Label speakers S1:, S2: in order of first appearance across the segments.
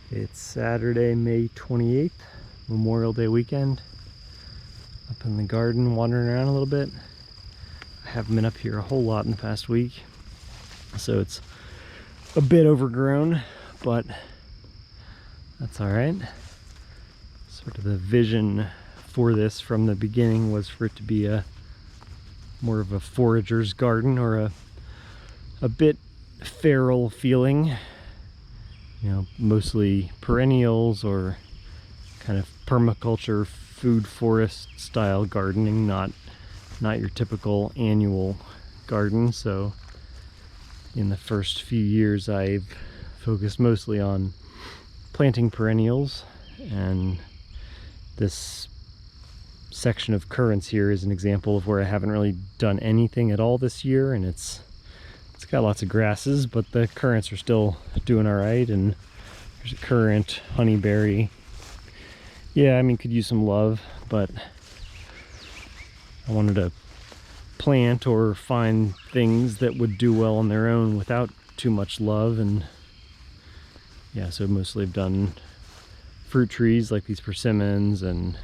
S1: It's Saturday, May 28th, Memorial Day weekend. Up in the garden, wandering around a little bit. I haven't been up here a whole lot in the past week, so it's a bit overgrown, but that's all right. Sort of the vision for this from the beginning was for it to be more of a forager's garden, or a bit feral feeling. You know, mostly perennials or kind of permaculture food forest style gardening, not your typical annual garden. So in the first few years I've focused mostly on planting perennials, and this section of currants here is an example of where I haven't really done anything at all this year, and it's got lots of grasses, but the currants are still doing all right. And there's a currant, honeyberry. Yeah, I mean, could use some love, but I wanted to plant or find things that would do well on their own without too much love. And yeah, so mostly I've done fruit trees like these persimmons, and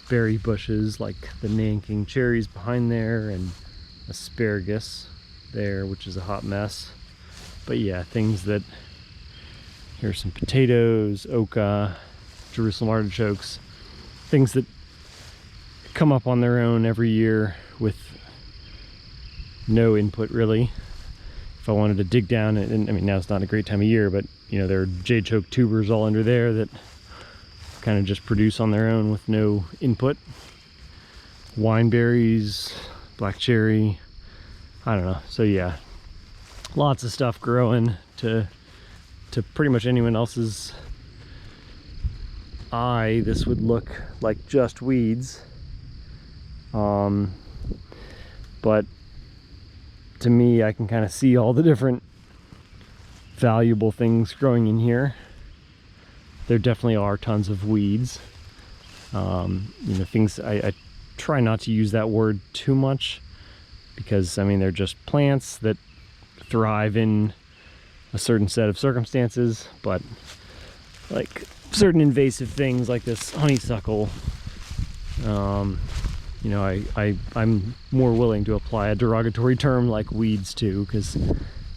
S1: berry bushes like the Nanking cherries behind there, and asparagus there, which is a hot mess. But yeah, things that, here's some potatoes, oca, Jerusalem artichokes, things that come up on their own every year with no input really. If I wanted to dig down, and I mean, now's not a great time of year, but you know, there are jade choke tubers all under there that kind of just produce on their own with no input. Wine berries, black cherry, I don't know. So yeah, lots of stuff growing to pretty much anyone else's eye. This would look like just weeds, but to me, I can kind of see all the different valuable things growing in here. There definitely are tons of weeds. You know, things, I try not to use that word too much, because I mean, they're just plants that thrive in a certain set of circumstances. But like certain invasive things like this honeysuckle, you know, I'm more willing to apply a derogatory term like weeds to, because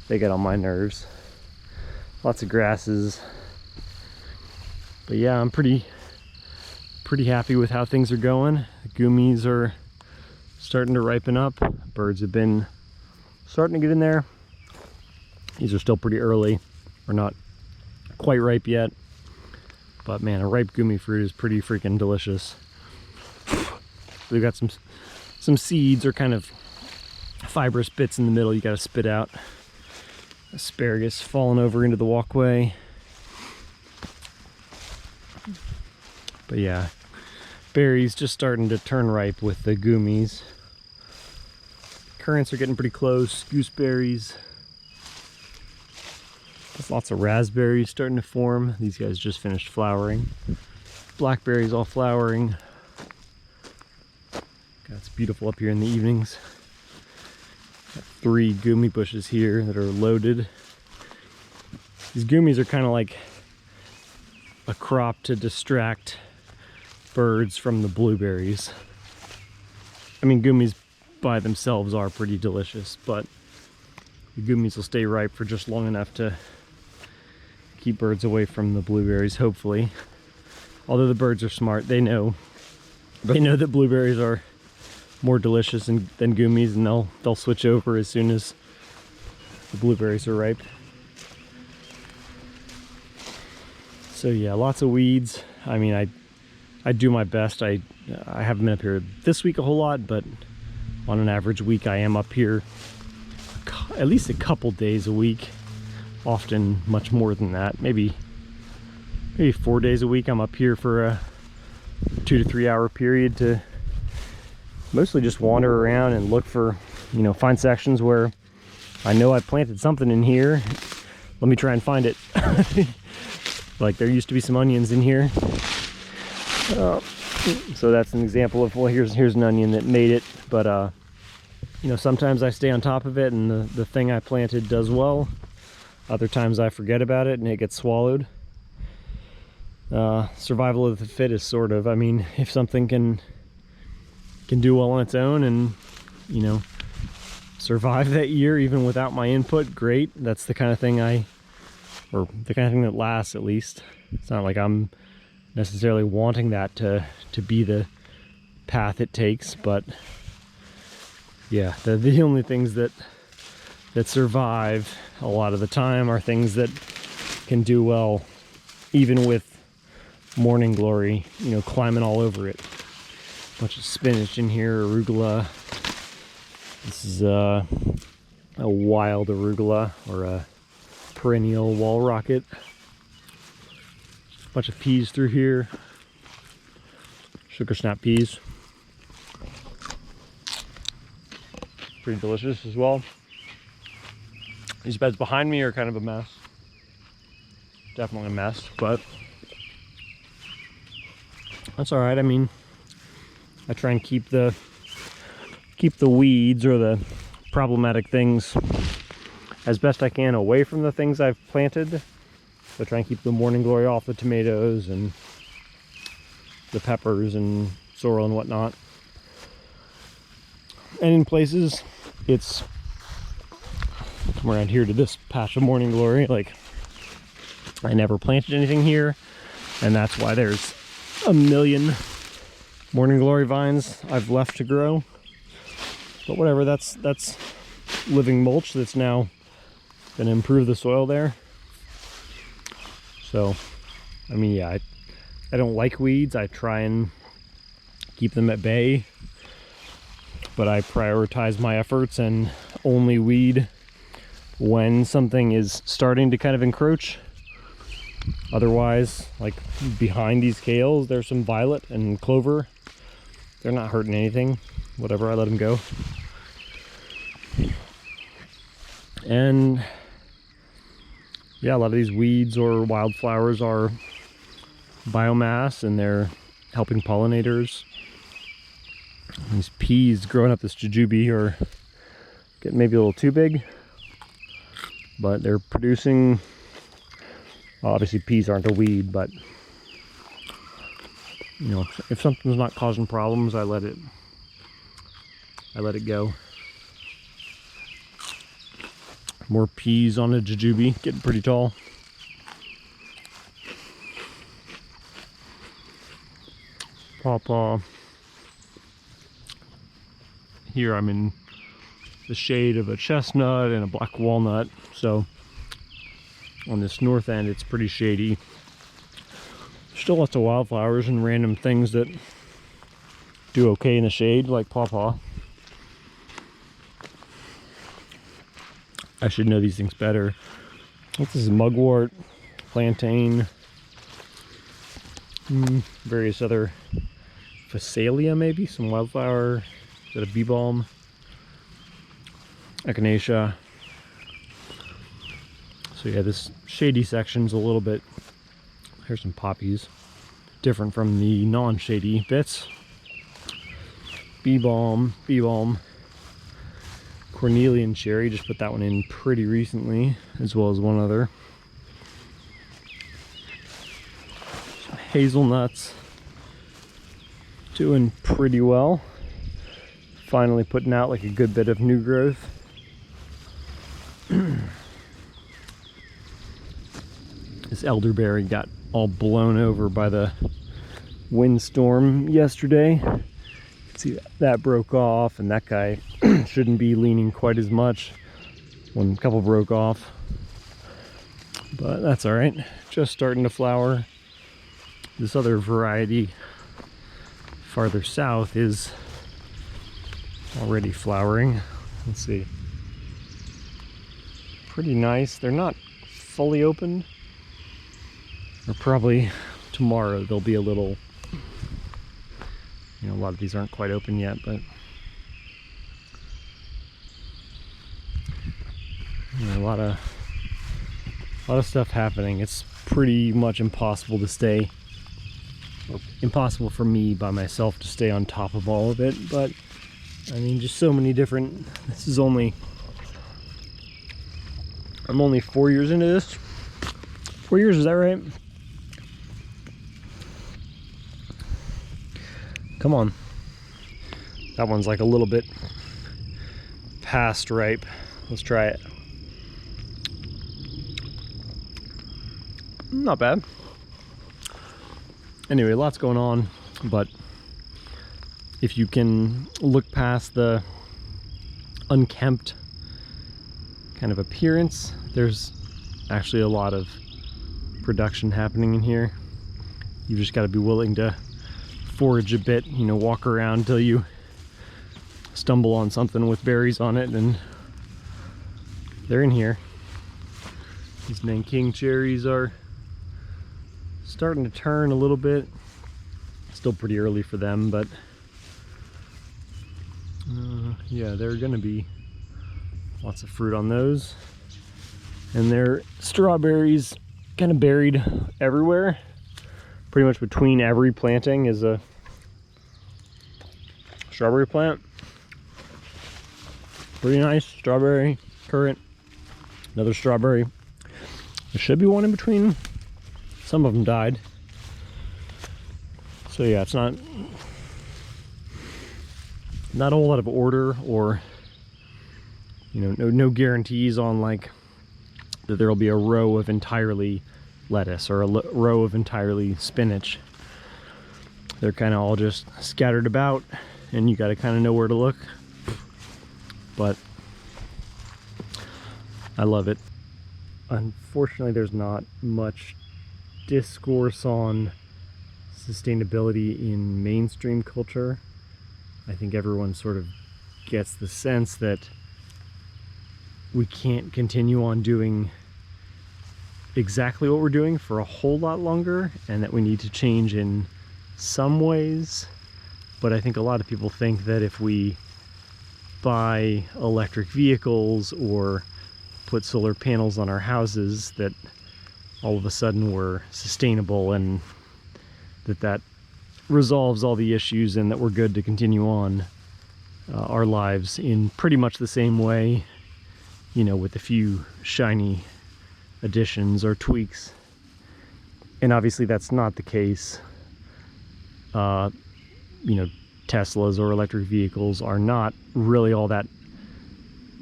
S1: they get on my nerves. Lots of grasses. But yeah, I'm pretty happy with how things are going. The gummies are starting to ripen up. Birds have been starting to get in there. These are still pretty early, or not quite ripe yet, but man, a ripe gummy fruit is pretty freaking delicious. We've got some seeds or kind of fibrous bits in the middle you got to spit out. Asparagus falling over into the walkway. But yeah, berries just starting to turn ripe with the gummies. Currants are getting pretty close. Gooseberries. There's lots of raspberries starting to form. These guys just finished flowering. Blackberries all flowering. God, it's beautiful up here in the evenings. Got 3 gummy bushes here that are loaded. These gummies are kind of like a crop to distract birds from the blueberries. I mean, gummies by themselves are pretty delicious, but the gummies will stay ripe for just long enough to keep birds away from the blueberries, hopefully. Although the birds are smart, they know that blueberries are more delicious than gummies, and they'll switch over as soon as the blueberries are ripe. So yeah, lots of weeds. I mean, I do my best. I haven't been up here this week a whole lot, but on an average week I am up here at least a couple days a week, often much more than that. Maybe 4 days a week I'm up here for a 2 to 3 hour period to mostly just wander around and look for, you know, find sections where I know I planted something in here. Let me try and find it. Like there used to be some onions in here. So that's an example of, well, here's an onion that made it. But you know, sometimes I stay on top of it and the thing I planted does well. Other times I forget about it and it gets swallowed. survival of the fittest, sort of. I mean, if something can do well on its own and, you know, survive that year even without my input, great. That's the kind of thing or the kind of thing that lasts, at least. It's not like I'm necessarily wanting that to be the path it takes, but yeah, the only things that survive a lot of the time are things that can do well even with morning glory, you know, climbing all over it. Bunch of spinach in here, arugula. This is a wild arugula, or a perennial wall rocket. Bunch of peas through here. Sugar snap peas. Pretty delicious as well. These beds behind me are kind of a mess. Definitely a mess, but that's all right. I mean, I try and keep the weeds or the problematic things as best I can away from the things I've planted. So I try and keep the morning glory off the tomatoes and the peppers and sorrel and whatnot. And in places, it's come around here to this patch of morning glory, like I never planted anything here, and that's why there's a million morning glory vines I've left to grow. But whatever, that's living mulch that's now going to improve the soil there. So, I mean, yeah, I don't like weeds. I try and keep them at bay, but I prioritize my efforts and only weed when something is starting to kind of encroach. Otherwise, like behind these kales, there's some violet and clover. They're not hurting anything. Whatever, I let them go. And yeah, a lot of these weeds or wildflowers are biomass, and they're helping pollinators. These peas growing up this jujube are getting maybe a little too big, but they're producing. Obviously peas aren't a weed, but you know, if something's not causing problems, I let it go. More peas on a jujube, getting pretty tall. Pawpaw. Here I'm in the shade of a chestnut and a black walnut, so on this north end it's pretty shady. Still lots of wildflowers and random things that do okay in the shade, like pawpaw. I should know these things better. I think this is mugwort, plantain, various other phacelia, maybe some wildflower. Is that a bee balm? Echinacea. So yeah, this shady section's a little bit. Here's some poppies, different from the non-shady bits. Bee balm, Cornelian cherry, just put that one in pretty recently, as well as one other. Some hazelnuts, doing pretty well. Finally putting out like a good bit of new growth. This elderberry got all blown over by the windstorm yesterday. You can see that broke off, and that guy shouldn't be leaning quite as much. One couple broke off, but that's all right. Just starting to flower. This other variety farther south is already flowering. Let's see. Pretty nice. They're not fully opened. Or probably tomorrow they'll be a little, you know, a lot of these aren't quite open yet, but you know, a lot of stuff happening. It's pretty much impossible to stay, or impossible for me by myself to stay on top of all of it, but I mean, just so many different. I'm only 4 years into this. 4 years, is that right? Come on. That one's like a little bit past ripe. Let's try it. Not bad. Anyway, lots going on, but if you can look past the unkempt kind of appearance, there's actually a lot of production happening in here. You've just got to be willing to forage a bit, you know, walk around until you stumble on something with berries on it, and they're in here. These Nanking cherries are starting to turn a little bit. Still pretty early for them, but yeah, there are gonna be lots of fruit on those. And there are strawberries kind of buried everywhere. Pretty much between every planting is a strawberry plant. Pretty nice. Strawberry, currant, another strawberry. There should be one in between. Some of them died. So yeah, it's not a whole lot of order, or, you know, no guarantees on like that there'll be a row of entirely lettuce or a row of entirely spinach. They're kind of all just scattered about, and you got to kind of know where to look. But I love it. Unfortunately, there's not much discourse on sustainability in mainstream culture. I think everyone sort of gets the sense that we can't continue on doing exactly what we're doing for a whole lot longer, and that we need to change in some ways. But I think a lot of people think that if we buy electric vehicles or put solar panels on our houses, that all of a sudden we're sustainable, and that resolves all the issues, and that we're good to continue on our lives in pretty much the same way, you know, with a few shiny additions or tweaks. And obviously that's not the case. You know, Teslas or electric vehicles are not really all that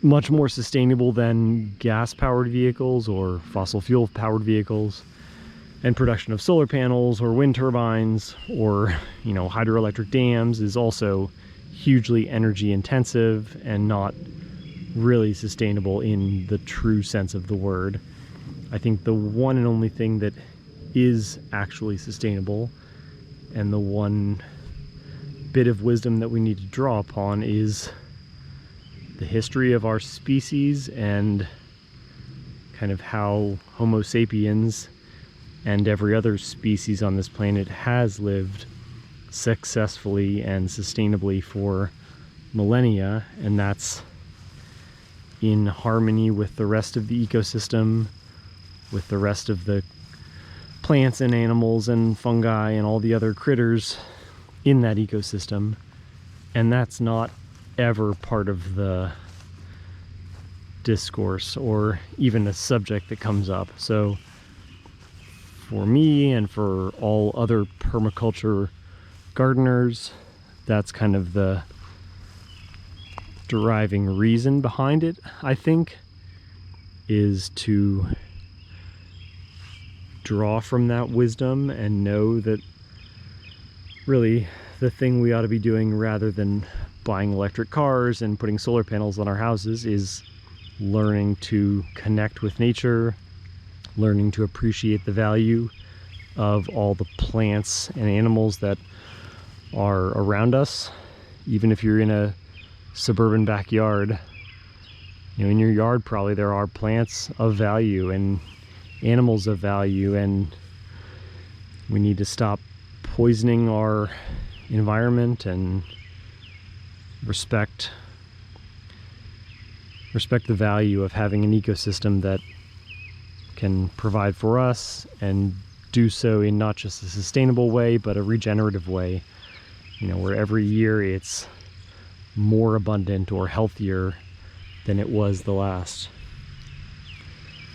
S1: much more sustainable than gas-powered vehicles or fossil fuel-powered vehicles. And production of solar panels or wind turbines or, you know, hydroelectric dams is also hugely energy intensive and not really sustainable in the true sense of the word. I think the one and only thing that is actually sustainable, and the one bit of wisdom that we need to draw upon, is the history of our species and kind of how Homo sapiens and every other species on this planet has lived successfully and sustainably for millennia, and that's in harmony with the rest of the ecosystem, with the rest of the plants and animals and fungi and all the other critters in that ecosystem. And that's not ever part of the discourse or even a subject that comes up. So for me and for all other permaculture gardeners, that's kind of the driving reason behind it, I think, is to draw from that wisdom and know that really the thing we ought to be doing, rather than buying electric cars and putting solar panels on our houses, is learning to connect with nature, learning to appreciate the value of all the plants and animals that are around us. Even if you're in a suburban backyard, you know, in your yard probably there are plants of value and animals of value, and we need to stop poisoning our environment and respect the value of having an ecosystem that can provide for us, and do so in not just a sustainable way but a regenerative way, you know, where every year it's more abundant or healthier than it was the last.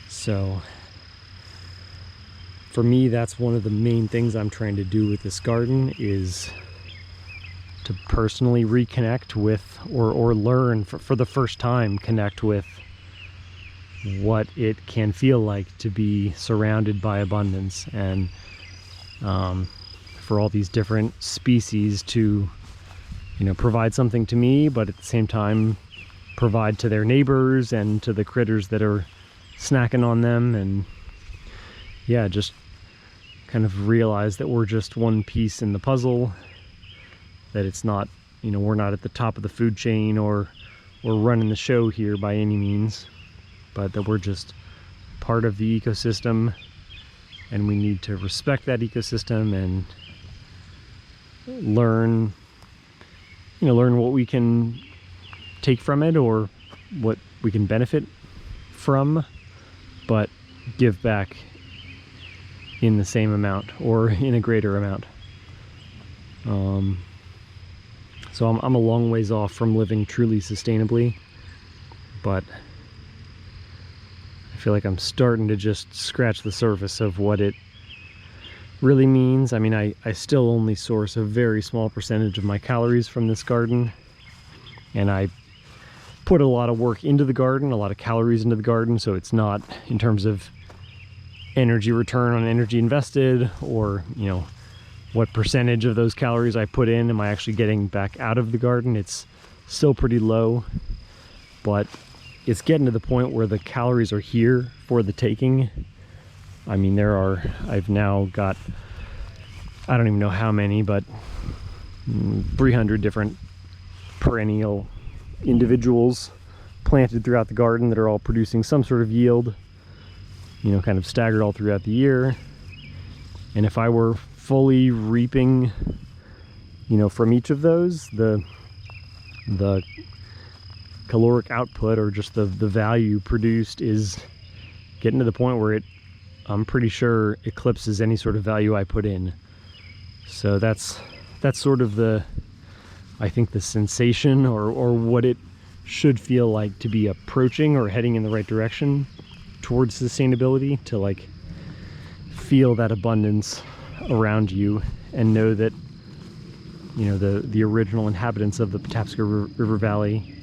S1: So for me, that's one of the main things I'm trying to do with this garden, is to personally reconnect with, or learn for the first time, connect with what it can feel like to be surrounded by abundance, and for all these different species to, you know, provide something to me, but at the same time provide to their neighbors and to the critters that are snacking on them. And yeah, just kind of realize that we're just one piece in the puzzle, that it's not, you know, we're not at the top of the food chain or running the show here by any means, but that we're just part of the ecosystem, and we need to respect that ecosystem and learn what we can take from it or what we can benefit from, but give back in the same amount or in a greater amount. So I'm a long ways off from living truly sustainably, but I feel like I'm starting to just scratch the surface of what it really means. I mean, I still only source a very small percentage of my calories from this garden, and I put a lot of work into the garden, a lot of calories into the garden, so it's not, in terms of energy return on energy invested, or, you know, what percentage of those calories I put in am I actually getting back out of the garden, it's still pretty low. But it's getting to the point where the calories are here for the taking. I mean, I've now got, I don't even know how many, but 300 different perennial individuals planted throughout the garden that are all producing some sort of yield, you know, kind of staggered all throughout the year. And if I were fully reaping, you know, from each of those, the caloric output, or just the value produced, is getting to the point where it, I'm pretty sure, eclipses any sort of value I put in. So that's sort of I think the sensation, or what it should feel like to be approaching or heading in the right direction towards sustainability, to like feel that abundance around you and know that, you know, the original inhabitants of the Patapsco River Valley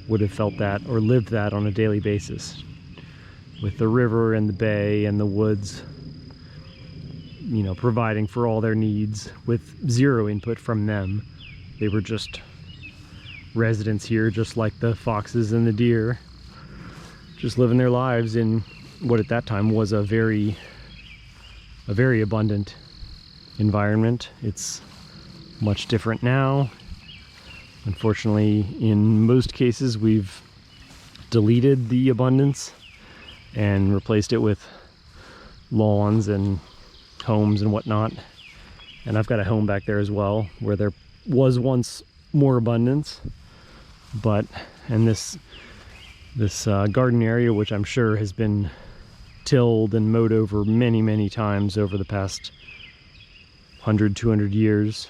S1: would have felt that or lived that on a daily basis, with the river and the bay and the woods, you know, providing for all their needs with zero input from them. They were just residents here, just like the foxes and the deer, just living their lives in what at that time was a very abundant environment. It's much different now. Unfortunately, in most cases, we've deleted the abundance and replaced it with lawns and homes and whatnot. And I've got a home back there as well, where there was once more abundance. And this garden area, which I'm sure has been tilled and mowed over many, many times over the past 100, 200 years,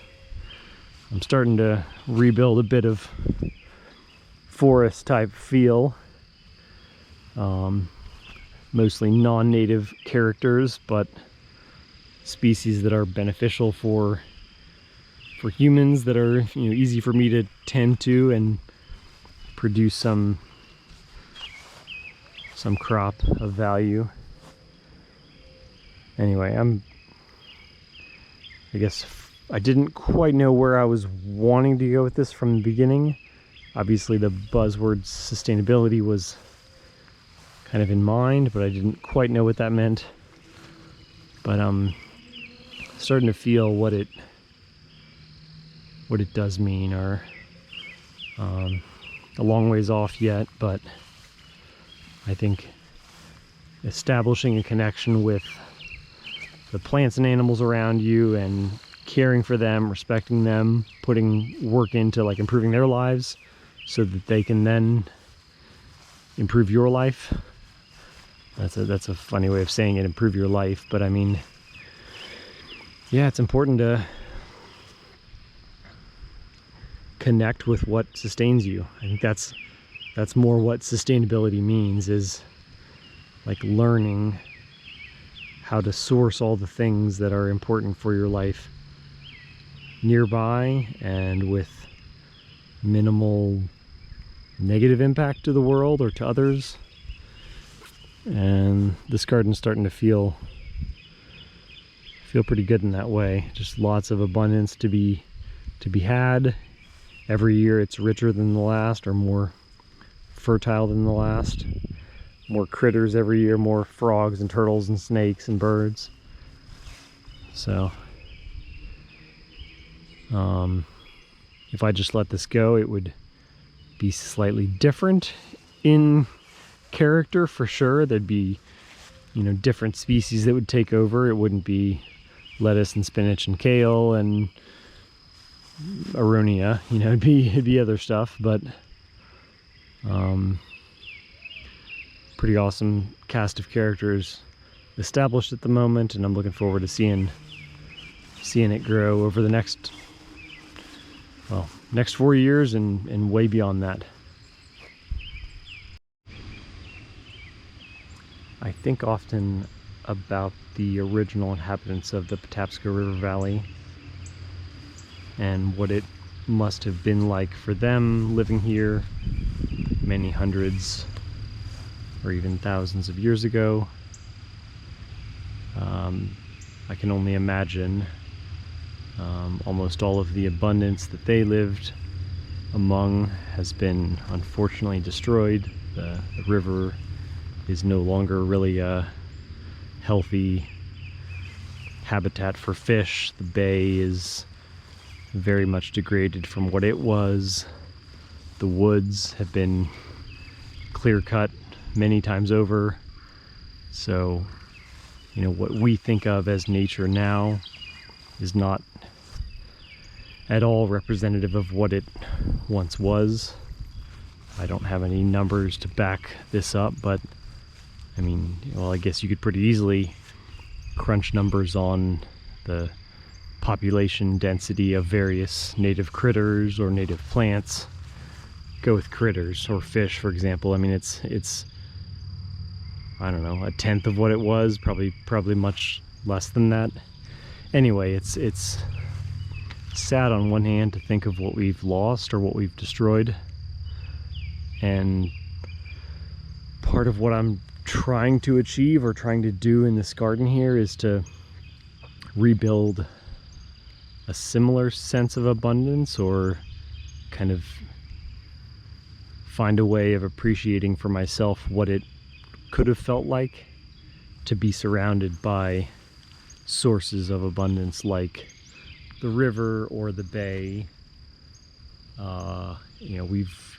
S1: I'm starting to rebuild a bit of forest type feel. Mostly non-native characters, but species that are beneficial for humans, that are, you know, easy for me to tend to and produce some crop of value. Anyway, I guess I didn't quite know where I was wanting to go with this from the beginning. Obviously the buzzword sustainability was kind of in mind, but I didn't quite know what that meant. But I'm starting to feel what it does mean, or a long ways off yet, but I think establishing a connection with the plants and animals around you and caring for them, respecting them, putting work into like improving their lives so that they can then improve your life. That's a funny way of saying it, improve your life, but I mean, yeah, it's important to connect with what sustains you. I think that's more what sustainability means, is like learning how to source all the things that are important for your life nearby and with minimal negative impact to the world or to others. And this garden's starting to feel pretty good in that way. Just lots of abundance to be had. Every year it's richer than the last, or more fertile than the last. More critters every year, more frogs and turtles and snakes and birds. So if I just let this go, it would be slightly different in character for sure. There'd be, you know, different species that would take over. It wouldn't be lettuce and spinach and kale and aronia, you know, it'd be other stuff, but pretty awesome cast of characters established at the moment, and I'm looking forward to seeing it grow over the next 4 years and way beyond that. I think often about the original inhabitants of the Patapsco River Valley and what it must have been like for them living here many hundreds or even thousands of years ago. I can only imagine almost all of the abundance that they lived among has been unfortunately destroyed. The river is no longer really a healthy habitat for fish. The bay is very much degraded from what it was. The woods have been clear cut many times over. So, you know, what we think of as nature now is not at all representative of what it once was. I don't have any numbers to back this up, but I mean, well, I guess you could pretty easily crunch numbers on the population density of various native critters or native plants. Go with critters or fish, for example. I mean, it's I don't know, a tenth of what it was, probably much less than that. Anyway, it's sad on one hand to think of what we've lost or what we've destroyed, and part of what I'm trying to achieve or trying to do in this garden here is to rebuild a similar sense of abundance, or kind of find a way of appreciating for myself what it could have felt like to be surrounded by sources of abundance like the river or the bay. You know, we've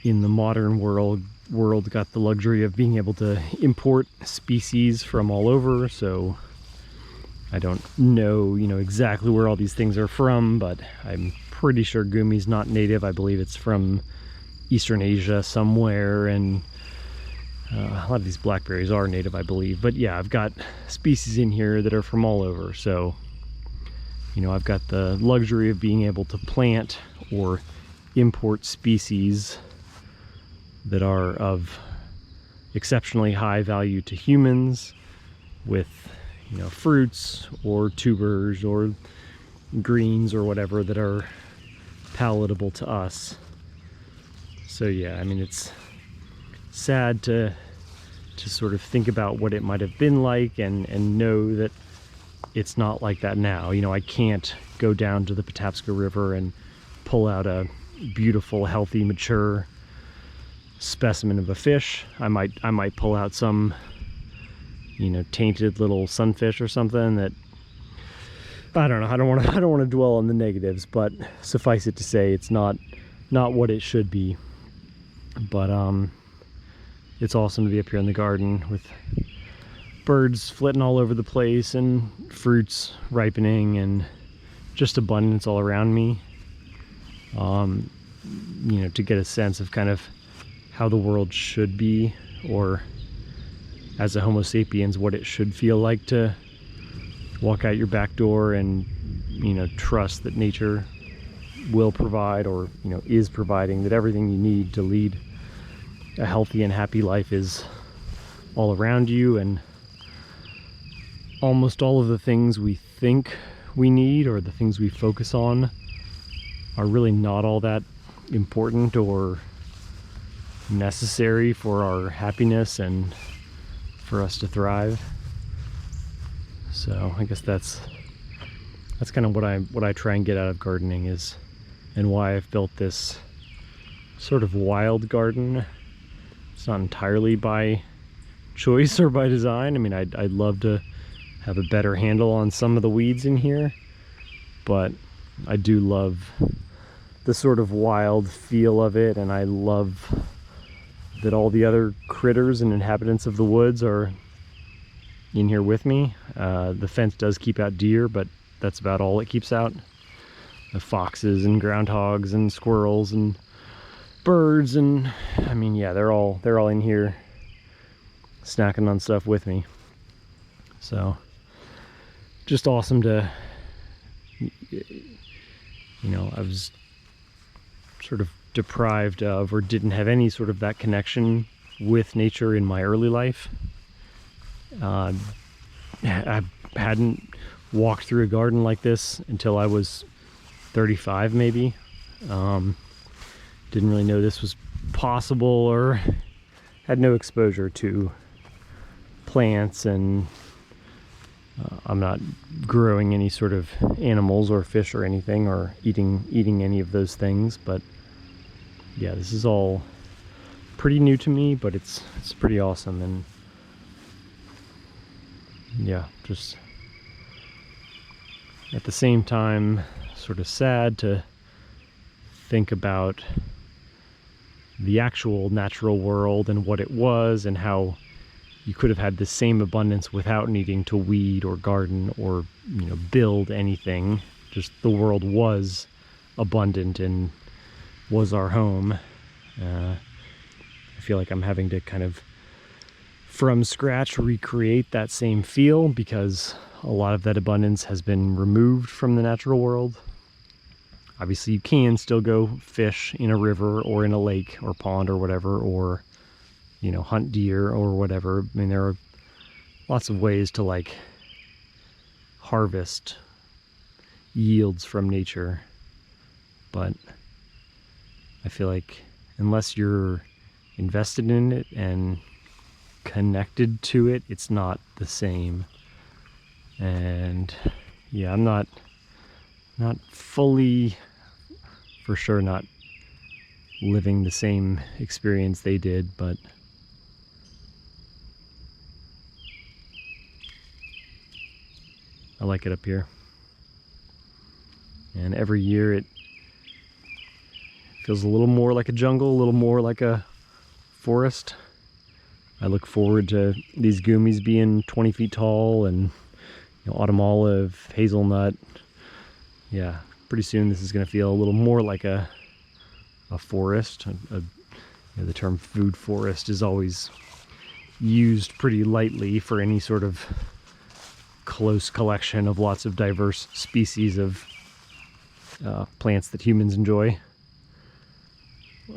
S1: in the modern world got the luxury of being able to import species from all over, so I don't know, you know, exactly where all these things are from, but I'm pretty sure gumi's not native. I believe it's from Eastern Asia somewhere, and a lot of these blackberries are native, I believe. But yeah, I've got species in here that are from all over, so you know, I've got the luxury of being able to plant or import species that are of exceptionally high value to humans, with, you know, fruits or tubers or greens or whatever that are palatable to us. So yeah, I mean, it's sad to sort of think about what it might have been like and know that it's not like that now. You know, I can't go down to the Patapsco River and pull out a beautiful, healthy, mature specimen of a fish. I might pull out some, you know, tainted little sunfish or something that, I don't know. I don't want to dwell on the negatives, but suffice it to say, it's not what it should be. But it's awesome to be up here in the garden with birds flitting all over the place and fruits ripening and just abundance all around me. You know, to get a sense of kind of how the world should be, or as a Homo sapiens, what it should feel like to walk out your back door and, you know, trust that nature will provide, or, you know, is providing, that everything you need to lead a healthy and happy life is all around you. And almost all of the things we think we need or the things we focus on are really not all that important or necessary for our happiness and for us to thrive. So I guess that's kind of what I try and get out of gardening is, and why I've built this sort of wild garden. It's not entirely by choice or by design. I mean, I'd love to have a better handle on some of the weeds in here, but I do love the sort of wild feel of it, and I love that all the other critters and inhabitants of the woods are in here with me. The fence does keep out deer, but that's about all it keeps out. The foxes and groundhogs and squirrels and birds, and I mean, yeah, they're all in here snacking on stuff with me. So just awesome to, I was sort of deprived of, or didn't have any sort of that connection with nature in my early life. I hadn't walked through a garden like this until I was 35 maybe. Didn't really know this was possible, or had no exposure to plants, and I'm not growing any sort of animals or fish or anything, or eating any of those things. But yeah, this is all pretty new to me, but it's pretty awesome. And yeah, just at the same time sort of sad to think about the actual natural world and what it was, and how you could have had the same abundance without needing to weed or garden or build anything. Just the world was abundant and was our home. I feel like I'm having to kind of from scratch recreate that same feel, because a lot of that abundance has been removed from the natural world. Obviously you can still go fish in a river or in a lake or pond or whatever, or hunt deer or whatever. I mean, there are lots of ways to like harvest yields from nature, but I feel like unless you're invested in it and connected to it, it's not the same. And yeah, I'm not fully, for sure, not living the same experience they did, but I like it up here. And every year it feels a little more like a jungle, a little more like a forest. I look forward to these gummies being 20 feet tall, and autumn olive, hazelnut. Yeah, pretty soon this is going to feel a little more like a forest. The term food forest is always used pretty lightly for any sort of close collection of lots of diverse species of plants that humans enjoy.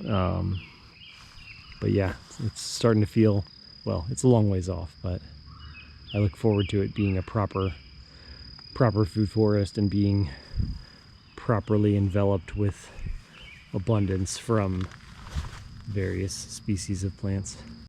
S1: But yeah, it's starting to feel, well, it's a long ways off, but I look forward to it being a proper food forest and being properly enveloped with abundance from various species of plants.